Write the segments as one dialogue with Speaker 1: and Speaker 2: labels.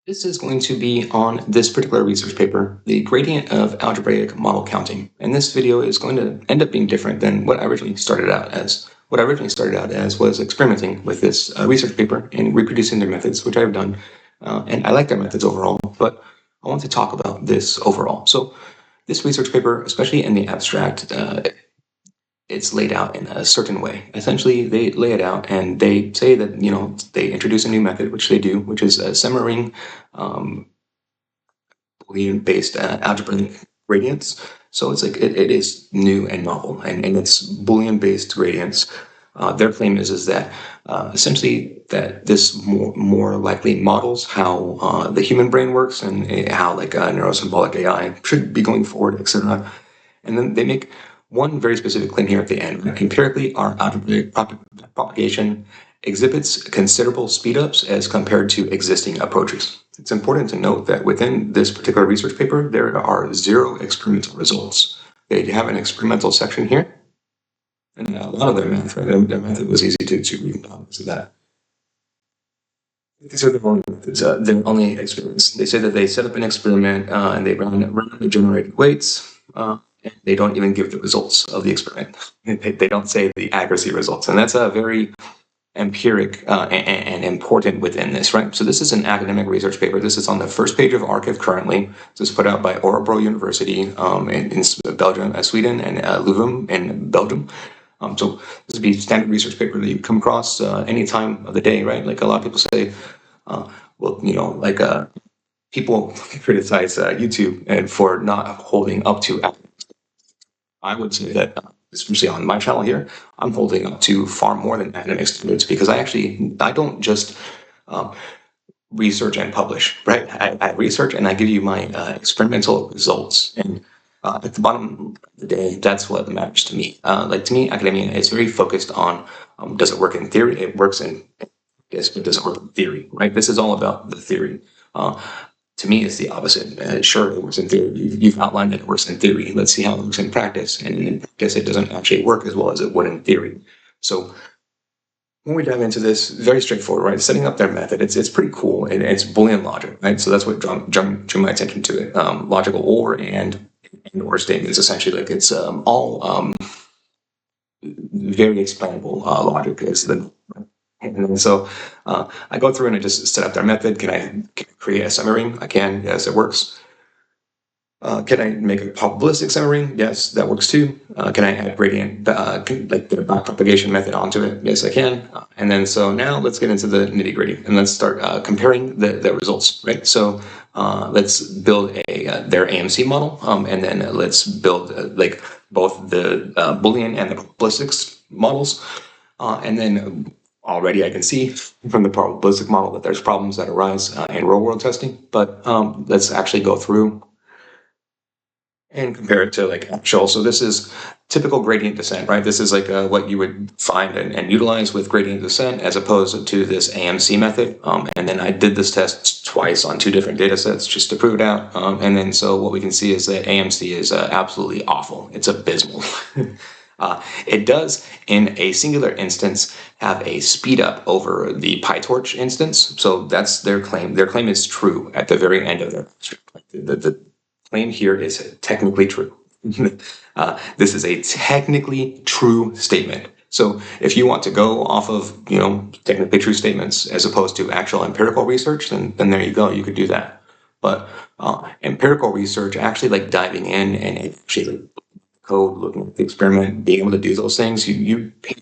Speaker 1: This is going to be on this particular research paper, the gradient of algebraic model counting. And this video is going to end up being different than what I originally started out as. What I originally started out as was experimenting with this research paper and reproducing their methods, which I've done. And I like their methods overall, but I want to talk about this overall. So this research paper, especially in the abstract, it's laid out in a certain way. Essentially, they lay it out and they say that, they introduce a new method, which they do, which is Semmering Boolean-based algebraic gradients. So it's like it is new and novel, and it's Boolean-based gradients. Their claim is that essentially that this more likely models how the human brain works and how like neurosymbolic AI should be going forward, etc. And then they make one very specific claim here at the end. Empirically, our algebraic propagation exhibits considerable speedups as compared to existing approaches. It's important to note that within this particular research paper, there are 0 experimental results. They have an experimental section here, and a lot of their math, right? Their method was easy to read because of that. These are their only methods, their only experiments. They say that they set up an experiment and they randomly generated weights. They don't even give the results of the experiment. They don't say the accuracy results. And that's a very empiric and important within this, right? So this is an academic research paper. This is on the first page of Archive currently. This is put out by Örebro University in Belgium, Sweden, and Leuven in Belgium. So this would be a standard research paper that you come across any time of the day, right? Like a lot of people say, people criticize YouTube and for not holding up to academics. I would say that, especially on my channel here, I'm holding up to far more than academic standards because I don't just research and publish, right? I research and I give you my experimental results. And at the bottom of the day, that's what matters to me. To me, academia is very focused on, does it work in theory? It works in, yes, but does it work in theory, right? This is all about the theory. To me, it's the opposite. Sure, it works in theory. You've outlined that it works in theory. Let's see how it works in practice. And in practice, it doesn't actually work as well as it would in theory. So when we dive into this, very straightforward, right? Setting up their method, it's pretty cool. And it's Boolean logic, right? So that's what drew my attention to it. Logical or and or statements, essentially. Like it's all very explainable logic is the. And so I go through and I just set up their method. Can I create a summary? I can. Yes, it works. Can I make a probabilistic summary? Yes, that works too. Can I add gradient, like the backpropagation method onto it? Yes, I can. And then so now let's get into the nitty gritty and let's start comparing the results, right? So let's build their AMC model, and then let's build like both the Boolean and the probabilistics models, and then. Already I can see from the probabilistic model that there's problems that arise in real-world testing, but let's actually go through and compare it to like actual. So this is typical gradient descent, right? This is like what you would find and utilize with gradient descent as opposed to this AMC method. And then I did this test twice on 2 different data sets just to prove it out. And then so what we can see is that AMC is absolutely awful. It's abysmal. It does, in a singular instance, have a speed up over the PyTorch instance. So that's their claim. Their claim is true at the very end of their the claim here is technically true. This is a technically true statement. So if you want to go off of, technically true statements as opposed to actual empirical research, then there you go. You could do that. But empirical research, actually like diving in and actually code, looking at the experiment, being able to do those things, you pay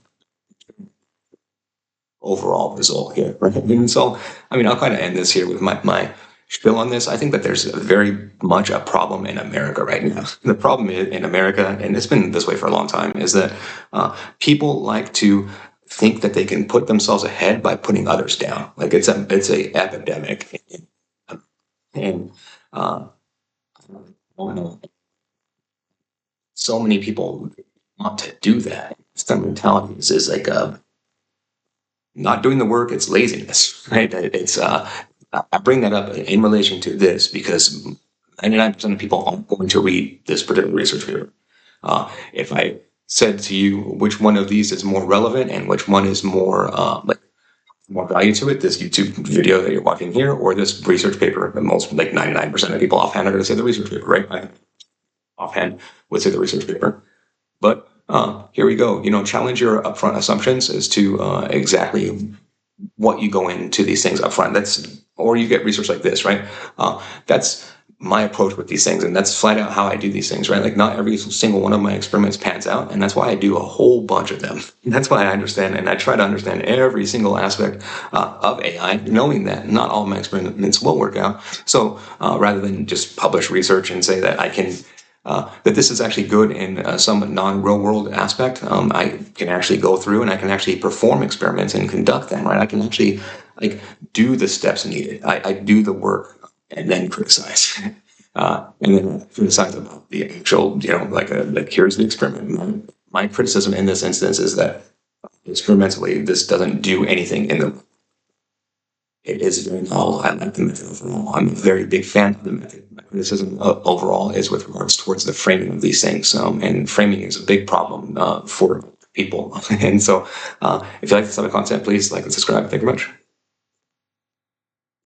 Speaker 1: overall result here, right? And so, I'll kind of end this here with my spiel on this. I think that there's very much a problem in America right now. The problem in America, and it's been this way for a long time, is that people like to think that they can put themselves ahead by putting others down. Like it's a epidemic, and so many people want to do that. Some mentalities is like not doing the work. It's laziness, right? It's I bring that up in relation to this because 99% of people aren't going to read this particular research paper. If I said to you which one of these is more relevant and which one is more more value to it, this YouTube video that you're watching here, or this research paper. And most, like 99% of people offhand are going to say the research paper, right? I offhand would say the research paper. But here we go. Challenge your upfront assumptions as to exactly what you go into these things upfront. Or you get research like this, right? That's my approach with these things, and that's flat out how I do these things, right? Like, not every single one of my experiments pans out, and that's why I do a whole bunch of them. And that's why I understand, and I try to understand every single aspect of AI, knowing that not all of my experiments will work out. So rather than just publish research and say that I can that this is actually good in some non-real world aspect, I can actually go through and I can actually perform experiments and conduct them, right? I can actually do the steps needed. I do the work and then criticize. And then criticize about the actual, here's the experiment. My criticism in this instance is that experimentally, this doesn't do anything in the. It is very novel. I like the method overall. I'm a very big fan of the method. My criticism overall is with regards towards the framing of these things. And framing is a big problem for people. And so if you like this type of content, please like and subscribe. Thank you very much.